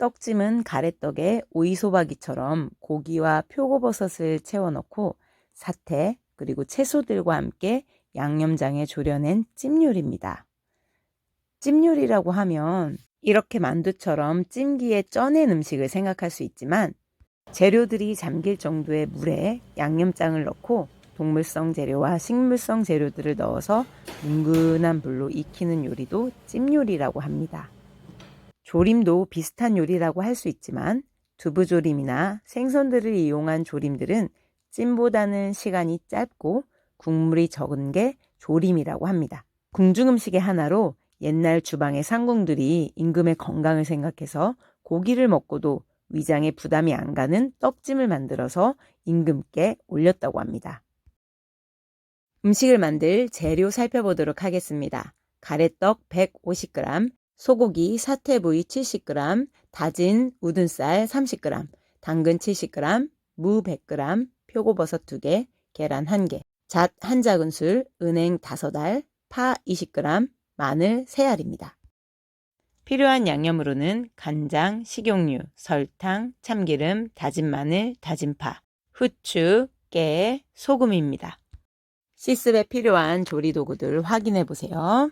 떡찜은 가래떡에 오이소박이처럼 고기와 표고버섯을 채워 넣고 사태 그리고 채소들과 함께 양념장에 졸여낸 찜 요리입니다. 찜 요리라고 하면 이렇게 만두처럼 찜기에 쪄낸 음식을 생각할 수 있지만 재료들이 잠길 정도의 물에 양념장을 넣고 동물성 재료와 식물성 재료들을 넣어서 뭉근한 불로 익히는 요리도 찜 요리라고 합니다. 조림도 비슷한 요리라고 할 수 있지만 두부조림이나 생선들을 이용한 조림들은 찜보다는 시간이 짧고 국물이 적은 게 조림이라고 합니다. 궁중음식의 하나로 옛날 주방의 상궁들이 임금의 건강을 생각해서 고기를 먹고도 위장에 부담이 안 가는 떡찜을 만들어서 임금께 올렸다고 합니다. 음식을 만들 재료 살펴보도록 하겠습니다. 가래떡 150g, 소고기 사태부위 70g, 다진 우둔살 30g, 당근 70g, 무 100g, 표고버섯 2개, 계란 1개, 잣 1작은술, 은행 5알, 파 20g, 마늘 3알입니다. 필요한 양념으로는 간장, 식용유, 설탕, 참기름, 다진 마늘, 다진 파, 후추, 깨, 소금입니다. 시습에 필요한 조리도구들 확인해 보세요.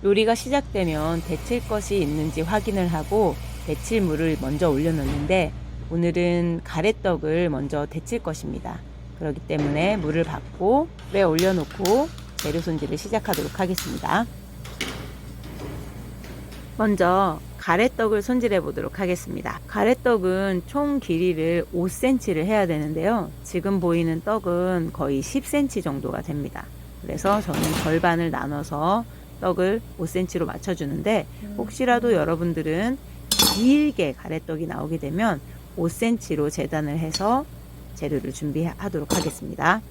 요리가 시작되면 데칠 것이 있는지 확인을 하고 데칠 물을 먼저 올려놓는데 오늘은 가래떡을 먼저 데칠 것입니다. 그렇기 때문에 물을 붓고 물에 올려놓고 재료 손질을 시작하도록 하겠습니다. 먼저 가래떡을 손질해 보도록 하겠습니다. 가래떡은 총 길이를 5cm를 해야 되는데요. 지금 보이는 떡은 거의 10cm 정도가 됩니다. 그래서 저는 절반을 나눠서 떡을 5cm로 맞춰주는데 혹시라도 여러분들은 길게 가래떡이 나오게 되면 5cm로 재단을 해서 재료를 준비하도록 하겠습니다.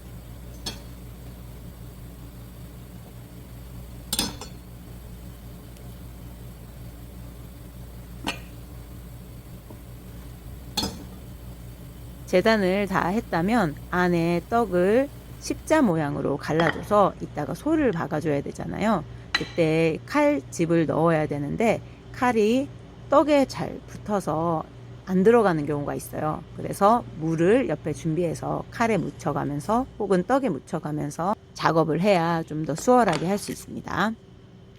재단을 다 했다면 안에 떡을 십자 모양으로 갈라줘서 이따가 소를 박아줘야 되잖아요. 그때 칼집을 넣어야 되는데 칼이 떡에 잘 붙어서 안 들어가는 경우가 있어요. 그래서 물을 옆에 준비해서 칼에 묻혀가면서 혹은 떡에 묻혀가면서 작업을 해야 좀 더 수월하게 할 수 있습니다.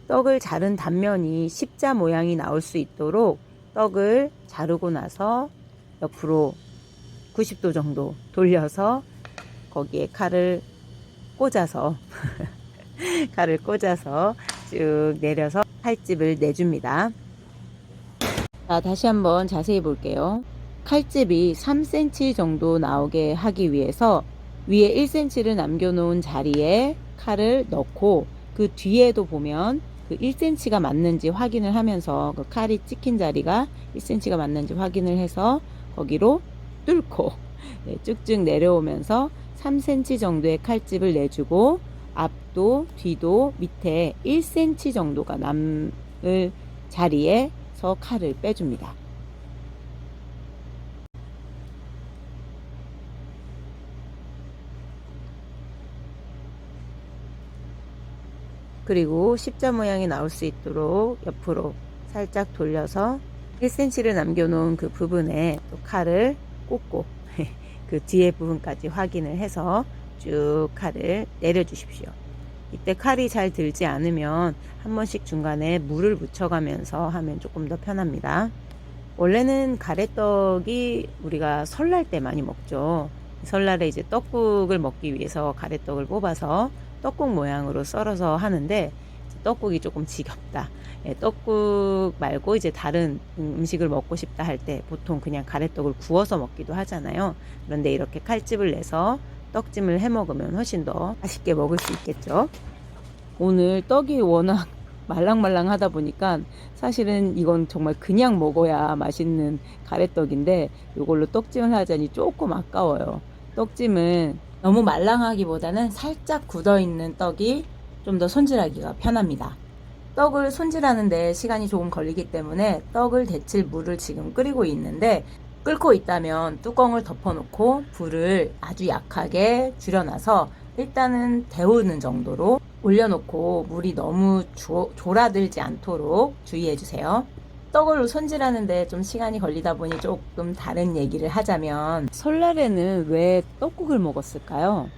떡을 자른 단면이 십자 모양이 나올 수 있도록 떡을 자르고 나서 옆으로 90도 정도 돌려서 거기에 칼을 꽂아서 쭉 내려서 칼집을 내줍니다. 자, 다시 한번 자세히 볼게요. 칼집이 3cm 정도 나오게 하기 위해서 위에 1cm를 남겨놓은 자리에 칼을 넣고 그 뒤에도 보면 그 1cm가 맞는지 확인을 하면서 그 칼이 찍힌 자리가 1cm가 맞는지 확인을 해서 거기로 뚫고 쭉쭉 내려오면서 3cm 정도의 칼집을 내주고 앞도 뒤도 밑에 1cm 정도가 남을 자리에서 칼을 빼줍니다. 그리고 십자 모양이 나올 수 있도록 옆으로 살짝 돌려서 1cm를 남겨놓은 그 부분에 또 칼을 꽂고 그 뒤에 부분까지 확인을 해서 쭉 칼을 내려주십시오. 이때 칼이 잘 들지 않으면 한 번씩 중간에 물을 묻혀가면서 하면 조금 더 편합니다. 원래는 가래떡이 우리가 설날 때 많이 먹죠. 설날에 이제 떡국을 먹기 위해서 가래떡을 뽑아서 떡국 모양으로 썰어서 하는데 떡국이 조금 지겹다. 떡국 말고 이제 다른 음식을 먹고 싶다 할 때 보통 그냥 가래떡을 구워서 먹기도 하잖아요. 그런데 이렇게 칼집을 내서 떡찜을 해 먹으면 훨씬 더 맛있게 먹을 수 있겠죠. 오늘 떡이 워낙 말랑말랑하다 보니까 사실은 이건 정말 그냥 먹어야 맛있는 가래떡인데 이걸로 떡찜을 하자니 조금 아까워요. 떡찜은 너무 말랑하기보다는 살짝 굳어있는 떡이 좀 더 손질하기가 편합니다. 떡을 손질하는데 시간이 조금 걸리기 때문에 떡을 데칠 물을 지금 끓이고 있는데 끓고 있다면 뚜껑을 덮어놓고 불을 아주 약하게 줄여놔서 일단은 데우는 정도로 올려놓고 물이 너무 졸아들지 않도록 주의해주세요. 떡을 손질하는데 좀 시간이 걸리다 보니 조금 다른 얘기를 하자면, 설날에는 왜 떡국을 먹었을까요?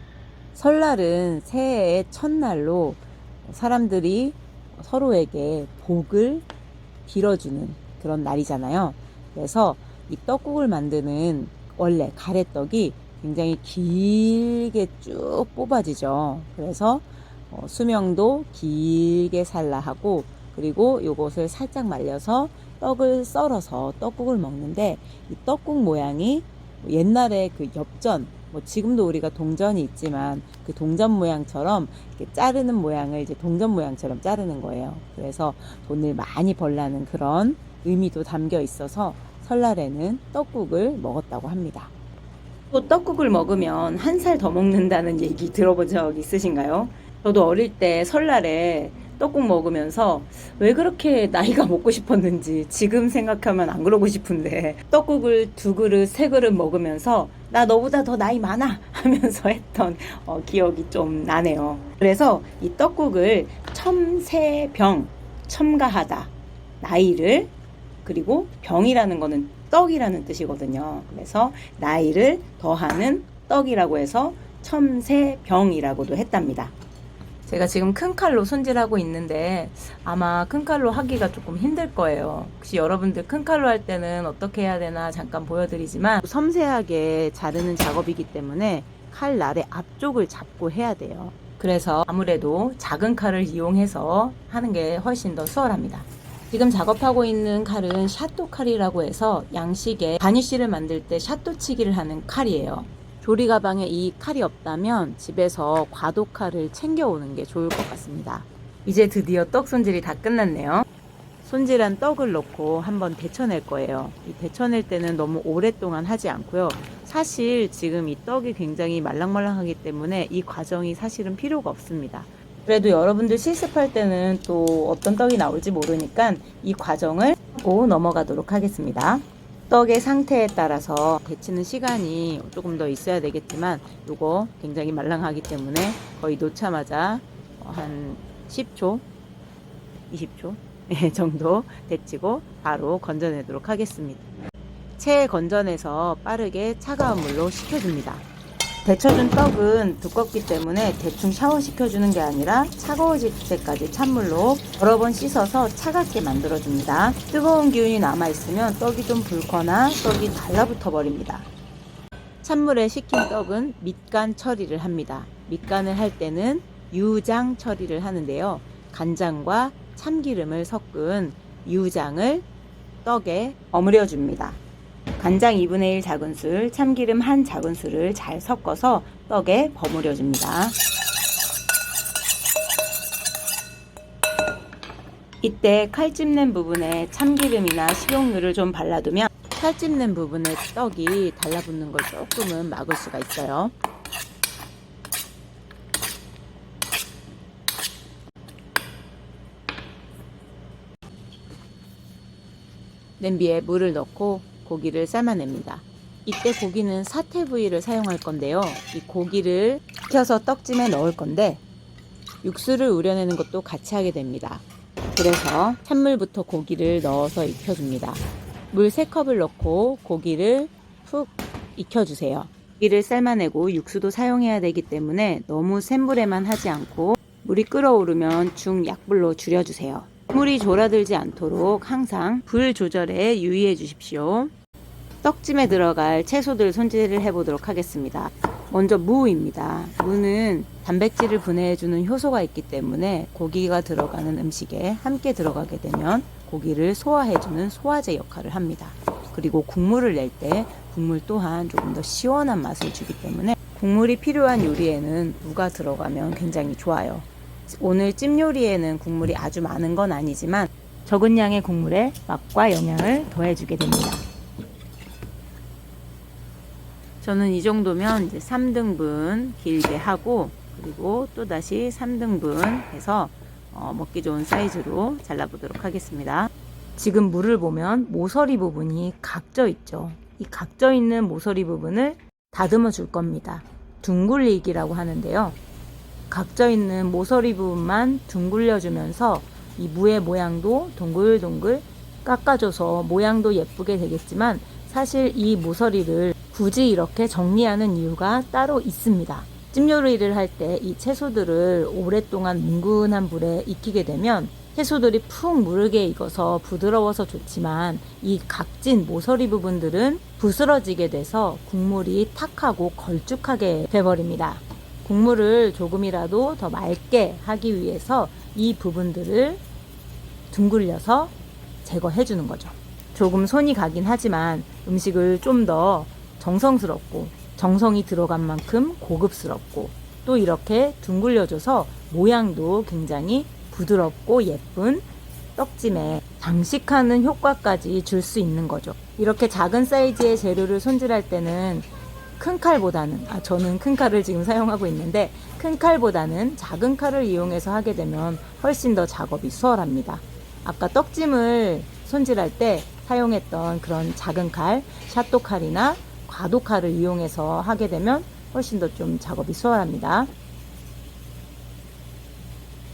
설날은 새해의 첫날로 사람들이 서로에게 복을 빌어주는 그런 날이잖아요. 그래서 이 떡국을 만드는 원래 가래떡이 굉장히 길게 쭉 뽑아지죠. 그래서 수명도 길게 살라 하고, 그리고 요것을 살짝 말려서 떡을 썰어서 떡국을 먹는데, 이 떡국 모양이 옛날에 그 엽전, 뭐 지금도 우리가 동전이 있지만 그 동전 모양처럼 이렇게 자르는 모양을 이제 동전 모양처럼 자르는 거예요. 그래서 돈을 많이 벌라는 그런 의미도 담겨 있어서 설날에는 떡국을 먹었다고 합니다. 또 떡국을 먹으면 한 살 더 먹는다는 얘기 들어본 적 있으신가요? 저도 어릴 때 설날에 떡국 먹으면서 왜 그렇게 나이가 먹고 싶었는지 지금 생각하면 안 그러고 싶은데, 떡국을 2그릇, 3그릇 먹으면서 나 너보다 더 나이 많아 하면서 했던 기억이 좀 나네요. 그래서 이 떡국을 첨세병, 첨가하다, 나이를, 그리고 병이라는 거는 떡이라는 뜻이거든요. 그래서 나이를 더하는 떡이라고 해서 첨세병이라고도 했답니다. 제가 지금 큰 칼로 손질하고 있는데 아마 큰 칼로 하기가 조금 힘들 거예요. 혹시 여러분들 큰 칼로 할 때는 어떻게 해야 되나 잠깐 보여드리지만, 섬세하게 자르는 작업이기 때문에 칼날의 앞쪽을 잡고 해야 돼요. 그래서 아무래도 작은 칼을 이용해서 하는 게 훨씬 더 수월합니다. 지금 작업하고 있는 칼은 샤또 칼이라고 해서 양식에 바니쉬를 만들 때 샤또 치기를 하는 칼이에요. 조리 가방에 이 칼이 없다면 집에서 과도칼을 챙겨오는 게 좋을 것 같습니다. 이제 드디어 떡 손질이 다 끝났네요. 손질한 떡을 넣고 한번 데쳐낼 거예요. 이 데쳐낼 때는 너무 오랫동안 하지 않고요. 사실 지금 이 떡이 굉장히 말랑말랑하기 때문에 이 과정이 사실은 필요가 없습니다. 그래도 여러분들 실습할 때는 또 어떤 떡이 나올지 모르니까 이 과정을 하고 넘어가도록 하겠습니다. 떡의 상태에 따라서 데치는 시간이 조금 더 있어야 되겠지만, 이거 굉장히 말랑하기 때문에 거의 놓자마자 한 10초, 20초 정도 데치고 바로 건져내도록 하겠습니다. 체에 건져내서 빠르게 차가운 물로 식혀줍니다. 데쳐준 떡은 두껍기 때문에 대충 샤워시켜주는 게 아니라 차가워질 때까지 찬물로 여러 번 씻어서 차갑게 만들어줍니다. 뜨거운 기운이 남아있으면 떡이 좀 붉거나 떡이 달라붙어 버립니다. 찬물에 식힌 떡은 밑간 처리를 합니다. 밑간을 할 때는 유장 처리를 하는데요. 간장과 참기름을 섞은 유장을 떡에 버무려 줍니다. 간장 2분의 1 작은술, 참기름 1 작은술을 잘 섞어서 떡에 버무려 줍니다. 이때 칼집 낸 부분에 참기름이나 식용유를 좀 발라두면 칼집 낸 부분에 떡이 달라붙는 걸 조금은 막을 수가 있어요. 냄비에 물을 넣고 고기를 삶아냅니다. 이때 고기는 사태 부위를 사용할 건데요. 이 고기를 익혀서 떡찜에 넣을 건데 육수를 우려내는 것도 같이 하게 됩니다. 그래서 찬물부터 고기를 넣어서 익혀줍니다. 물 3컵을 넣고 고기를 푹 익혀주세요. 고기를 삶아내고 육수도 사용해야 되기 때문에 너무 센 불에만 하지 않고 물이 끓어오르면 중약불로 줄여주세요. 물이 졸아들지 않도록 항상 불 조절에 유의해 주십시오. 떡찜에 들어갈 채소들 손질을 해보도록 하겠습니다. 먼저 무입니다. 무는 단백질을 분해해주는 효소가 있기 때문에 고기가 들어가는 음식에 함께 들어가게 되면 고기를 소화해주는 소화제 역할을 합니다. 그리고 국물을 낼 때 국물 또한 조금 더 시원한 맛을 주기 때문에 국물이 필요한 요리에는 무가 들어가면 굉장히 좋아요. 오늘 찜 요리에는 국물이 아주 많은 건 아니지만 적은 양의 국물에 맛과 영양을 더해주게 됩니다. 저는 이 정도면 이제 3등분 길게 하고, 그리고 또다시 3등분 해서 먹기 좋은 사이즈로 잘라보도록 하겠습니다. 지금 물을 보면 모서리 부분이 각져 있죠. 이 각져 있는 모서리 부분을 다듬어 줄 겁니다. 둥글리기라고 하는데요. 각져 있는 모서리 부분만 둥글려 주면서 이 무의 모양도 동글동글 깎아줘서 모양도 예쁘게 되겠지만 사실 이 모서리를 굳이 이렇게 정리하는 이유가 따로 있습니다. 찜 요리를 할 때 이 채소들을 오랫동안 뭉근한 불에 익히게 되면 채소들이 푹 무르게 익어서 부드러워서 좋지만 이 각진 모서리 부분들은 부스러지게 돼서 국물이 탁하고 걸쭉하게 돼버립니다. 국물을 조금이라도 더 맑게 하기 위해서 이 부분들을 둥글려서 제거해 주는 거죠. 조금 손이 가긴 하지만 음식을 좀 더 정성스럽고 정성이 들어간 만큼 고급스럽고 또 이렇게 둥글려줘서 모양도 굉장히 부드럽고 예쁜 떡찜에 장식하는 효과까지 줄 수 있는 거죠. 이렇게 작은 사이즈의 재료를 손질할 때는 큰 칼보다는 저는 큰 칼을 지금 사용하고 있는데 큰 칼보다는 작은 칼을 이용해서 하게 되면 훨씬 더 작업이 수월합니다. 아까 떡찜을 손질할 때 사용했던 그런 작은 칼, 샤또 칼이나 과도 칼을 이용해서 하게 되면 훨씬 더 좀 작업이 수월합니다.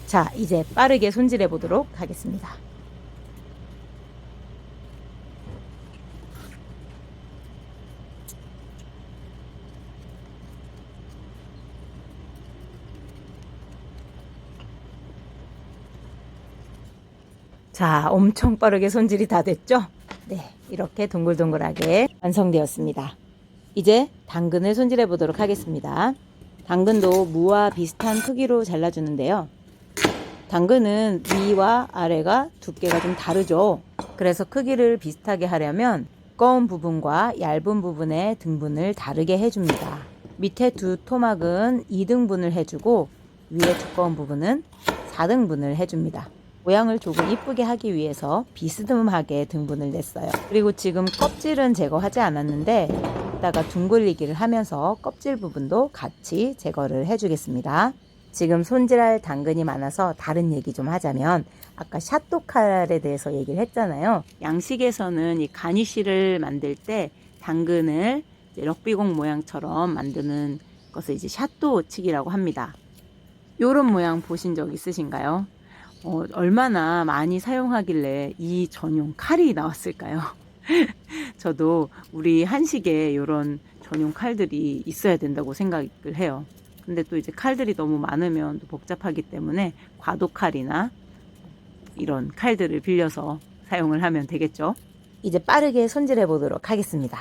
자, 이제 빠르게 손질해 보도록 하겠습니다. 자, 엄청 빠르게 손질이 다 됐죠? 네, 이렇게 동글동글하게 완성되었습니다. 이제 당근을 손질해 보도록 하겠습니다. 당근도 무와 비슷한 크기로 잘라주는데요. 당근은 위와 아래가 두께가 좀 다르죠. 그래서 크기를 비슷하게 하려면 두꺼운 부분과 얇은 부분의 등분을 다르게 해줍니다. 밑에 두 토막은 2등분을 해주고 위에 두꺼운 부분은 4등분을 해줍니다. 모양을 조금 이쁘게 하기 위해서 비스듬하게 등분을 냈어요. 그리고 지금 껍질은 제거하지 않았는데 이따가 둥글리기를 하면서 껍질 부분도 같이 제거를 해주겠습니다. 지금 손질할 당근이 많아서 다른 얘기 좀 하자면 아까 샤또칼에 대해서 얘기를 했잖아요. 양식에서는 이 가니쉬를 만들 때 당근을 이제 럭비공 모양처럼 만드는 것을 이제 샤또치기라고 합니다. 요런 모양 보신 적 있으신가요? 얼마나 많이 사용하길래 이 전용 칼이 나왔을까요? 저도 우리 한식에 이런 전용 칼들이 있어야 된다고 생각을 해요. 근데 또 이제 칼들이 너무 많으면 또 복잡하기 때문에 과도칼이나 이런 칼들을 빌려서 사용을 하면 되겠죠. 이제 빠르게 손질해 보도록 하겠습니다.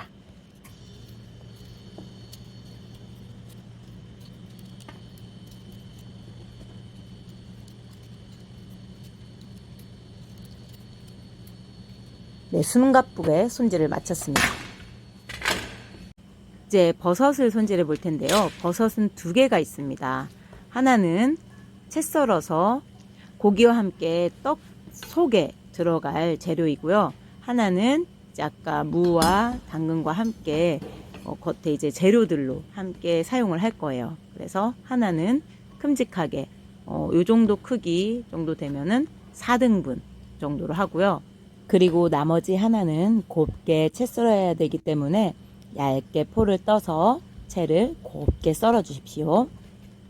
네, 숨가쁘게 손질을 마쳤습니다. 이제 버섯을 손질해 볼 텐데요. 버섯은 두 개가 있습니다. 하나는 채 썰어서 고기와 함께 떡 속에 들어갈 재료이고요. 하나는 아까 무와 당근과 함께 겉에 이제 재료들로 함께 사용을 할 거예요. 그래서 하나는 큼직하게 요 정도 크기 정도 되면은 4등분 정도로 하고요. 그리고 나머지 하나는 곱게 채 썰어야 되기 때문에 얇게 포를 떠서 채를 곱게 썰어 주십시오.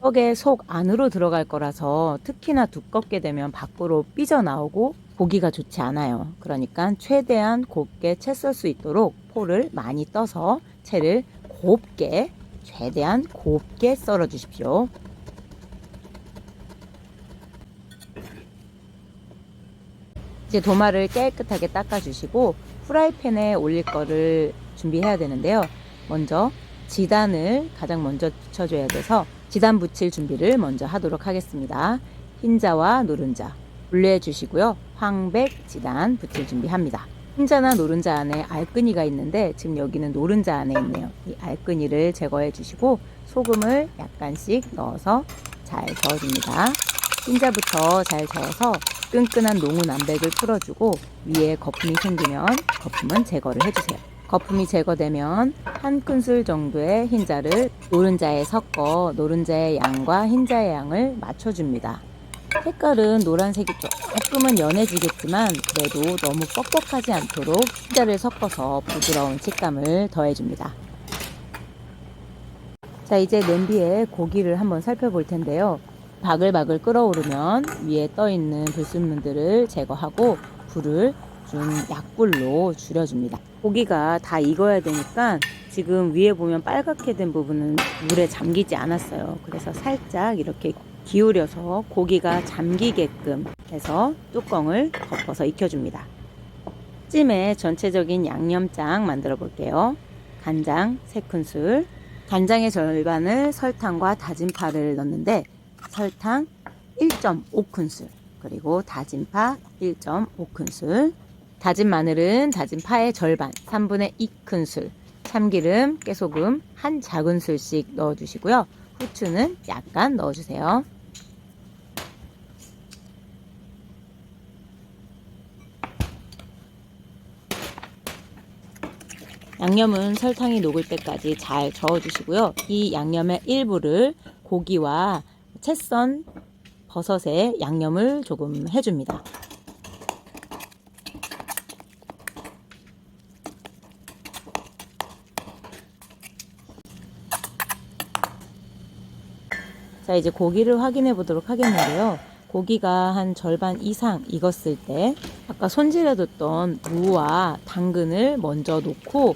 떡의 속 안으로 들어갈 거라서 특히나 두껍게 되면 밖으로 삐져나오고 보기가 좋지 않아요. 그러니까 최대한 곱게 채 썰 수 있도록 포를 많이 떠서 채를 곱게 최대한 곱게 썰어 주십시오. 이제 도마를 깨끗하게 닦아주시고 프라이팬에 올릴 거를 준비해야 되는데요. 먼저 지단을 가장 먼저 붙여줘야 돼서 지단 붙일 준비를 먼저 하도록 하겠습니다. 흰자와 노른자 분리해 주시고요. 황백 지단 붙일 준비합니다. 흰자나 노른자 안에 알끈이가 있는데 지금 여기는 노른자 안에 있네요. 이 알끈이를 제거해 주시고 소금을 약간씩 넣어서 잘 저어줍니다. 흰자부터 잘 저어서 끈끈한 농후 남백을 풀어주고 위에 거품이 생기면 거품은 제거를 해주세요. 거품이 제거되면 한 큰술 정도의 흰자를 노른자에 섞어 노른자의 양과 흰자의 양을 맞춰줍니다. 색깔은 노란색이 조금은 연해지겠지만 그래도 너무 뻑뻑하지 않도록 흰자를 섞어서 부드러운 식감을 더해줍니다. 자, 이제 냄비에 고기를 한번 살펴볼 텐데요. 바글바글 끓어오르면 위에 떠있는 불순물들을 제거하고 불을 낮춘 약불로 줄여줍니다. 고기가 다 익어야 되니까 지금 위에 보면 빨갛게 된 부분은 물에 잠기지 않았어요. 그래서 살짝 이렇게 기울여서 고기가 잠기게끔 해서 뚜껑을 덮어서 익혀줍니다. 찜에 전체적인 양념장 만들어 볼게요. 간장 3큰술, 간장의 절반을 설탕과 다진 파를 넣는데 설탕 1.5큰술, 그리고 다진 파 1.5큰술, 다진 마늘은 다진 파의 절반 3분의 2큰술, 참기름, 깨소금 1작은술씩 넣어주시고요. 후추는 약간 넣어주세요. 양념은 설탕이 녹을 때까지 잘 저어주시고요. 이 양념의 일부를 고기와 채 썬 버섯에 양념을 조금 해줍니다. 자, 이제 고기를 확인해 보도록 하겠는데요. 고기가 한 절반 이상 익었을 때 아까 손질해뒀던 무와 당근을 먼저 넣고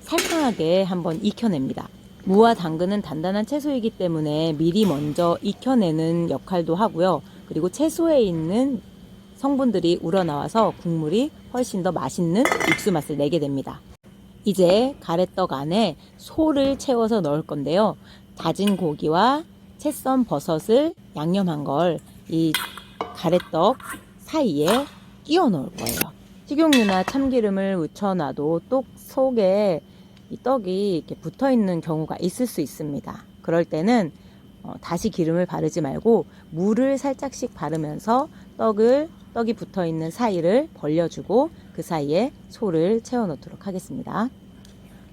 살짝하게 한번 익혀냅니다. 무와 당근은 단단한 채소이기 때문에 미리 먼저 익혀내는 역할도 하고요. 그리고 채소에 있는 성분들이 우러나와서 국물이 훨씬 더 맛있는 육수 맛을 내게 됩니다. 이제 가래떡 안에 소를 채워서 넣을 건데요. 다진 고기와 채 썬 버섯을 양념한 걸 이 가래떡 사이에 끼워 넣을 거예요. 식용유나 참기름을 묻혀놔도 또 속에 이 떡이 이렇게 붙어 있는 경우가 있을 수 있습니다. 그럴 때는 다시 기름을 바르지 말고 물을 살짝씩 바르면서 떡이 붙어 있는 사이를 벌려주고 그 사이에 소를 채워 넣도록 하겠습니다.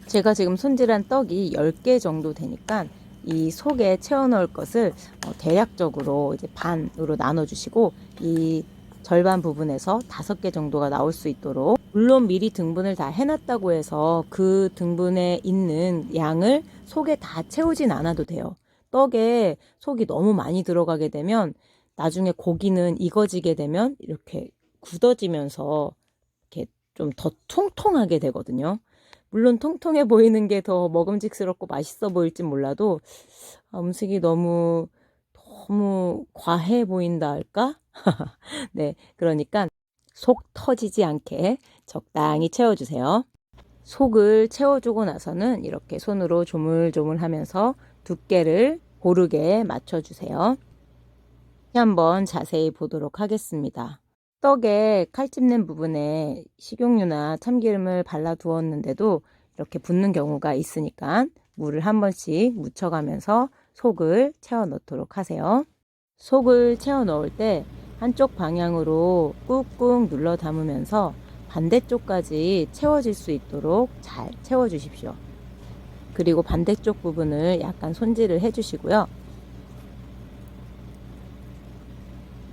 제가 지금 손질한 떡이 10개 정도 되니까 이 속에 채워 넣을 것을 대략적으로 이제 반으로 나눠 주시고 이 절반 부분에서 5개 정도가 나올 수 있도록, 물론 미리 등분을 다 해놨다고 해서 그 등분에 있는 양을 속에 다 채우진 않아도 돼요. 떡에 속이 너무 많이 들어가게 되면 나중에 고기는 익어지게 되면 이렇게 굳어지면서 이렇게 좀 더 통통하게 되거든요. 물론 통통해 보이는 게 더 먹음직스럽고 맛있어 보일진 몰라도 음식이 너무 과해 보인다 할까? 네, 그러니까 속 터지지 않게 적당히 채워주세요. 속을 채워주고 나서는 이렇게 손으로 조물조물 하면서 두께를 고르게 맞춰주세요. 한번 자세히 보도록 하겠습니다. 떡에 칼집 낸 부분에 식용유나 참기름을 발라 두었는데도 이렇게 붙는 경우가 있으니까 물을 한 번씩 묻혀가면서 속을 채워 넣도록 하세요. 속을 채워 넣을 때 한쪽 방향으로 꾹꾹 눌러 담으면서 반대쪽까지 채워질 수 있도록 잘 채워 주십시오. 그리고 반대쪽 부분을 약간 손질을 해 주시고요.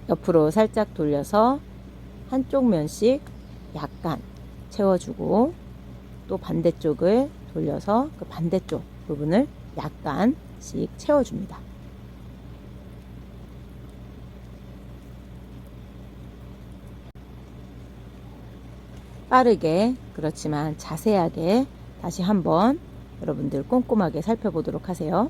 옆으로 살짝 돌려서 한쪽 면씩 약간 채워주고 또 반대쪽을 돌려서 그 반대쪽 부분을 약간씩 채워줍니다. 빠르게, 그렇지만 자세하게 다시 한번 여러분들 꼼꼼하게 살펴보도록 하세요.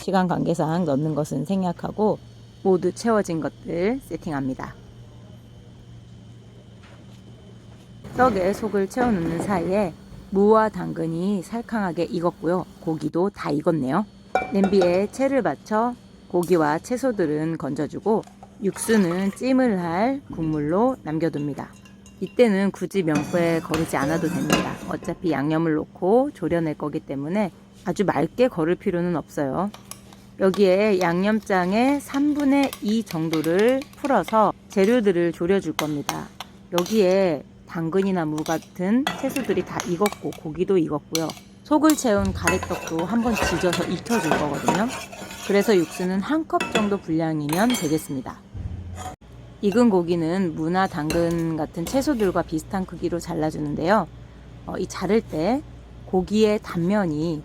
시간 관계상 넣는 것은 생략하고 모두 채워진 것들 세팅합니다. 떡에 속을 채워놓는 사이에 무와 당근이 살캉하게 익었고요. 고기도 다 익었네요. 냄비에 채를 받쳐 고기와 채소들은 건져주고 육수는 찜을 할 국물로 남겨둡니다. 이때는 굳이 명포에 거르지 않아도 됩니다. 어차피 양념을 넣고 졸여낼 거기 때문에 아주 맑게 거를 필요는 없어요. 여기에 양념장의 3분의 2 정도를 풀어서 재료들을 졸여줄 겁니다. 여기에 당근이나 무 같은 채소들이 다 익었고 고기도 익었고요. 속을 채운 가래떡도 한번 지져서 익혀줄 거거든요. 그래서 육수는 1컵 정도 분량이면 되겠습니다. 익은 고기는 무나 당근 같은 채소들과 비슷한 크기로 잘라주는데요. 이 자를 때 고기의 단면이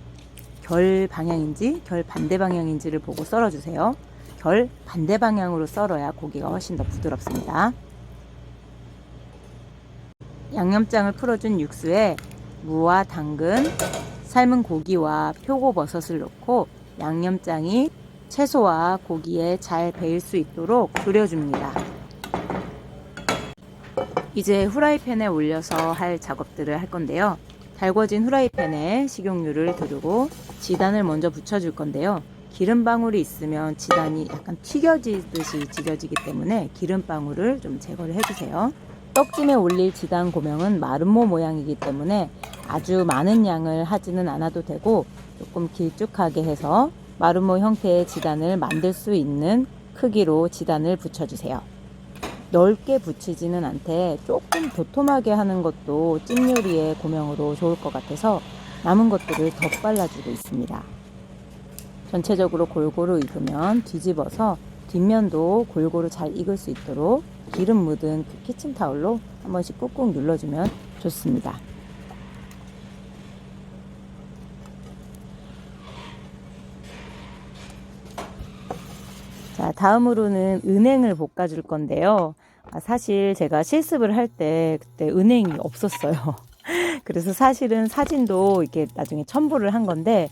결 방향인지 결 반대 방향인지를 보고 썰어주세요. 결 반대 방향으로 썰어야 고기가 훨씬 더 부드럽습니다. 양념장을 풀어준 육수에 무와 당근, 삶은 고기와 표고버섯을 넣고 양념장이 채소와 고기에 잘 배일 수 있도록 졸여줍니다. 이제 후라이팬에 올려서 할 작업들을 할 건데요. 달궈진 후라이팬에 식용유를 두르고 지단을 먼저 붙여줄 건데요. 기름방울이 있으면 지단이 약간 튀겨지듯이 지져지기 때문에 기름방울을 좀 제거를 해주세요. 떡찜에 올릴 지단 고명은 마름모 모양이기 때문에 아주 많은 양을 하지는 않아도 되고 조금 길쭉하게 해서 마름모 형태의 지단을 만들 수 있는 크기로 지단을 붙여주세요. 넓게 붙이지는 않되 조금 도톰하게 하는 것도 찜 요리의 고명으로 좋을 것 같아서 남은 것들을 더 발라주고 있습니다. 전체적으로 골고루 익으면 뒤집어서 뒷면도 골고루 잘 익을 수 있도록 기름 묻은 그 키친타올로 한 번씩 꾹꾹 눌러주면 좋습니다. 자, 다음으로는 은행을 볶아줄 건데요. 사실 제가 실습을 할 때 그때 은행이 없었어요. 그래서 사실은 사진도 이렇게 나중에 첨부를 한 건데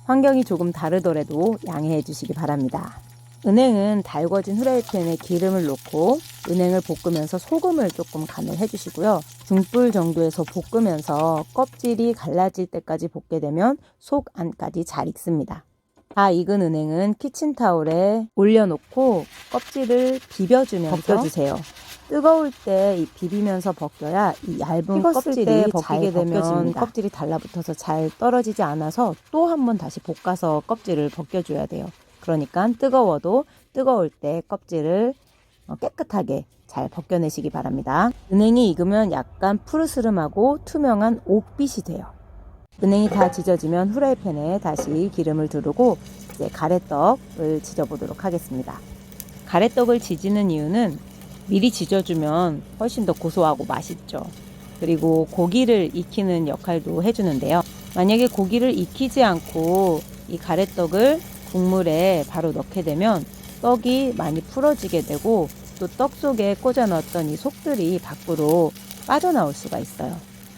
환경이 조금 다르더라도 양해해 주시기 바랍니다. 은행은 달궈진 후라이팬에 기름을 넣고 은행을 볶으면서 소금을 조금 간을 해주시고요. 중불 정도에서 볶으면서 껍질이 갈라질 때까지 볶게 되면 속 안까지 잘 익습니다. 다 익은 은행은 키친타올에 올려놓고 껍질을 비벼주면서 벗겨주세요. 뜨거울 때 이 비비면서 벗겨야 이 얇은 껍질이 벗기게 되면 껍질이 달라붙어서 잘 떨어지지 않아서 또 한 번 다시 볶아서 껍질을 벗겨줘야 돼요. 그러니까 뜨거워도 뜨거울 때 껍질을 깨끗하게 잘 벗겨내시기 바랍니다. 은행이 익으면 약간 푸르스름하고 투명한 옥빛이 돼요. 은행이 다 지져지면 후라이팬에 다시 기름을 두르고 이제 가래떡을 지져보도록 하겠습니다. 가래떡을 지지는 이유는 미리 지져주면 훨씬 더 고소하고 맛있죠. 그리고 고기를 익히는 역할도 해주는데요. 만약에 고기를 익히지 않고 이 가래떡을 국물에 바로 넣게 되면 떡이 많이 풀어지게 되고 또 떡 속에 꽂아 넣었던 이 속들이 밖으로 빠져나올 수가 있어요.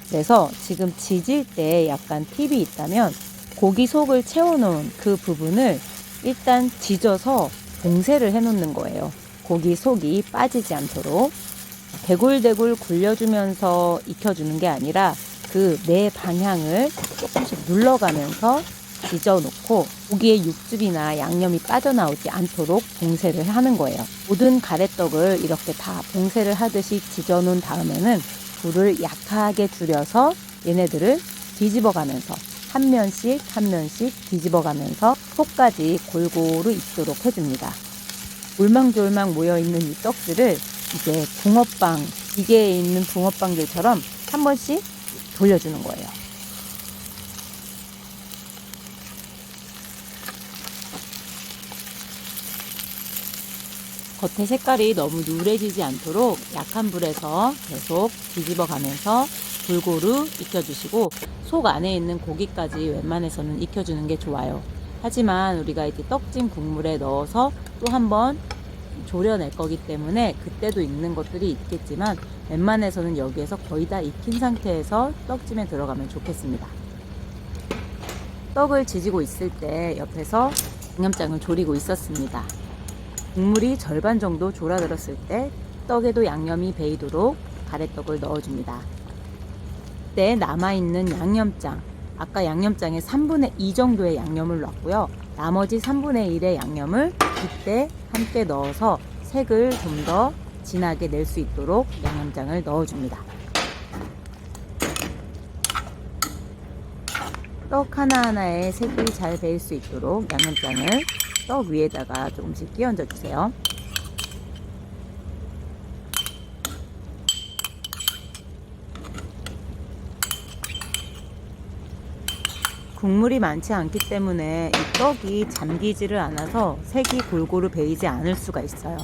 그래서 지금 지질 때 약간 팁이 있다면 고기 속을 채워놓은 그 부분을 일단 지져서 봉쇄를 해놓는 거예요. 고기 속이 빠지지 않도록 대굴대굴 굴려주면서 익혀주는 게 아니라 그 네 방향을 조금씩 눌러가면서 지져놓고 고기의 육즙이나 양념이 빠져나오지 않도록 봉쇄를 하는 거예요. 모든 가래떡을 이렇게 다 봉쇄를 하듯이 지져놓은 다음에는 불을 약하게 줄여서 얘네들을 뒤집어가면서 한 면씩 한 면씩 뒤집어가면서 속까지 골고루 익도록 해줍니다. 울망졸망 모여있는 이 떡들을 이제 붕어빵, 기계에 있는 붕어빵들처럼 한 번씩 돌려주는 거예요. 겉의 색깔이 너무 누래지지 않도록 약한 불에서 계속 뒤집어 가면서 골고루 익혀주시고 속 안에 있는 고기까지 웬만해서는 익혀주는 게 좋아요. 하지만 우리가 이제 떡찜 국물에 넣어서 또 한번 졸여낼 거기 때문에 그때도 익는 것들이 있겠지만 웬만해서는 여기에서 거의 다 익힌 상태에서 떡찜에 들어가면 좋겠습니다. 떡을 지지고 있을 때 옆에서 양념장을 졸이고 있었습니다. 국물이 절반 정도 졸아들었을 때 떡에도 양념이 배이도록 가래떡을 넣어줍니다. 그때 남아있는 양념장, 아까 양념장에 3분의 2 정도의 양념을 넣었고요. 나머지 3분의 1의 양념을 이때 함께 넣어서 색을 좀 더 진하게 낼 수 있도록 양념장을 넣어줍니다. 떡 하나하나에 색이 잘 배일 수 있도록 양념장을 떡 위에다가 조금씩 끼얹어 주세요. 국물이 많지 않기 때문에 이 떡이 잠기지를 않아서 색이 골고루 배이지 않을 수가 있어요.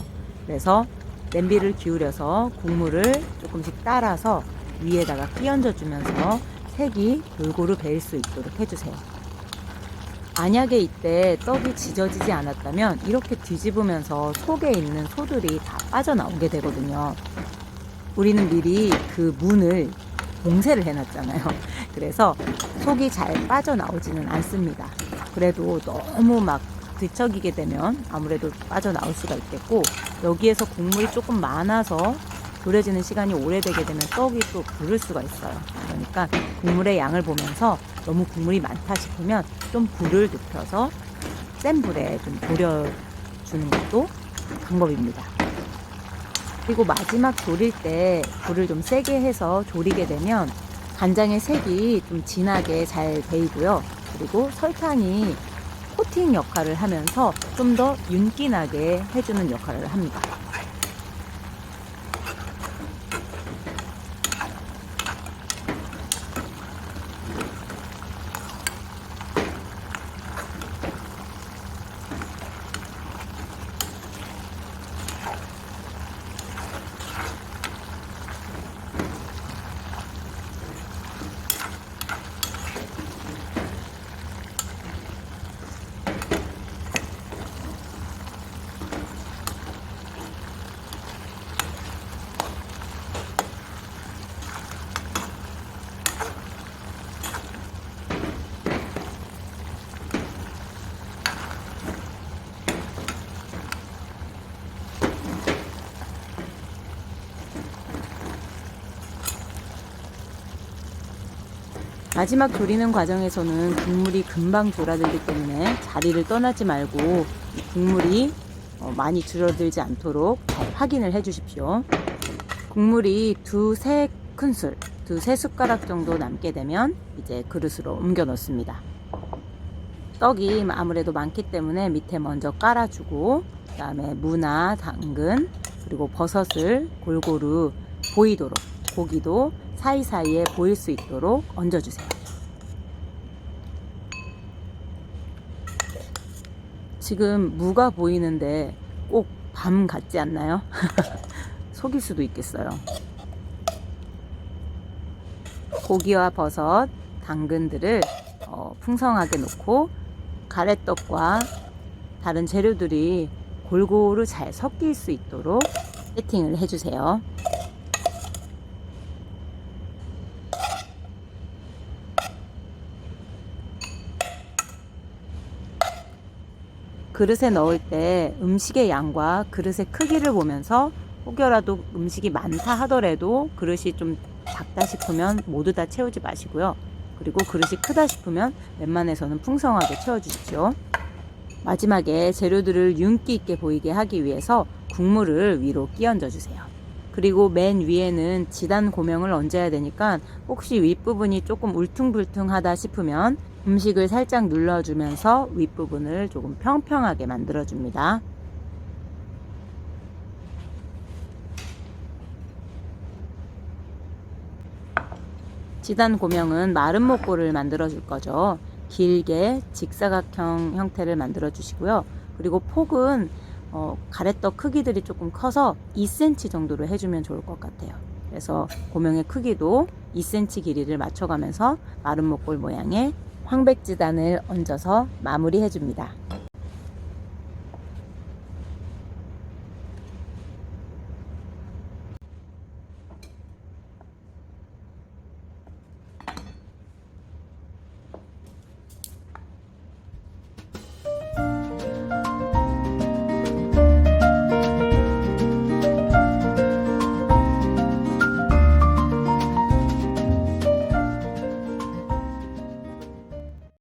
그래서 냄비를 기울여서 국물을 조금씩 따라서 위에다가 끼얹어 주면서 색이 골고루 배일 수 있도록 해주세요. 만약에 이때 떡이 지져지지 않았다면 이렇게 뒤집으면서 속에 있는 소들이 다 빠져나오게 되거든요. 우리는 미리 그 문을 봉쇄를 해놨잖아요. 그래서 속이 잘 빠져나오지는 않습니다. 그래도 너무 막 뒤척이게 되면 아무래도 빠져나올 수가 있겠고, 여기에서 국물이 조금 많아서 졸여지는 시간이 오래되게 되면 떡이 또 부를 수가 있어요. 그러니까 국물의 양을 보면서 너무 국물이 많다 싶으면 좀 불을 높여서 센 불에 좀 졸여주는 것도 방법입니다. 그리고 마지막 졸일 때 불을 좀 세게 해서 졸이게 되면 간장의 색이 좀 진하게 잘 배이고요. 그리고 설탕이 코팅 역할을 하면서 좀 더 윤기나게 해주는 역할을 합니다. 마지막 졸이는 과정에서는 국물이 금방 졸아들기 때문에 자리를 떠나지 말고 국물이 많이 줄어들지 않도록 잘 확인을 해 주십시오. 국물이 두세 큰술, 두세 숟가락 정도 남게 되면 이제 그릇으로 옮겨 넣습니다. 떡이 아무래도 많기 때문에 밑에 먼저 깔아주고, 그 다음에 무나 당근 그리고 버섯을 골고루 보이도록, 고기도 사이사이에 보일 수 있도록 얹어주세요. 지금 무가 보이는데 꼭 밤 같지 않나요? 속일 수도 있겠어요. 고기와 버섯, 당근들을 풍성하게 넣고 가래떡과 다른 재료들이 골고루 잘 섞일 수 있도록 세팅을 해주세요. 그릇에 넣을 때 음식의 양과 그릇의 크기를 보면서 혹여라도 음식이 많다 하더라도 그릇이 좀 작다 싶으면 모두 다 채우지 마시고요. 그리고 그릇이 크다 싶으면 웬만해서는 풍성하게 채워주십시오. 마지막에 재료들을 윤기 있게 보이게 하기 위해서 국물을 위로 끼얹어 주세요. 그리고 맨 위에는 지단 고명을 얹어야 되니까 혹시 윗부분이 조금 울퉁불퉁하다 싶으면 음식을 살짝 눌러주면서 윗부분을 조금 평평하게 만들어줍니다. 지단 고명은 마른 목골을 만들어 줄 거죠. 길게 직사각형 형태를 만들어 주시고요. 그리고 폭은 가래떡 크기들이 조금 커서 2cm 정도로 해주면 좋을 것 같아요. 그래서 고명의 크기도 2cm 길이를 맞춰가면서 마른 목골 모양의 황백지단을 얹어서 마무리해 줍니다.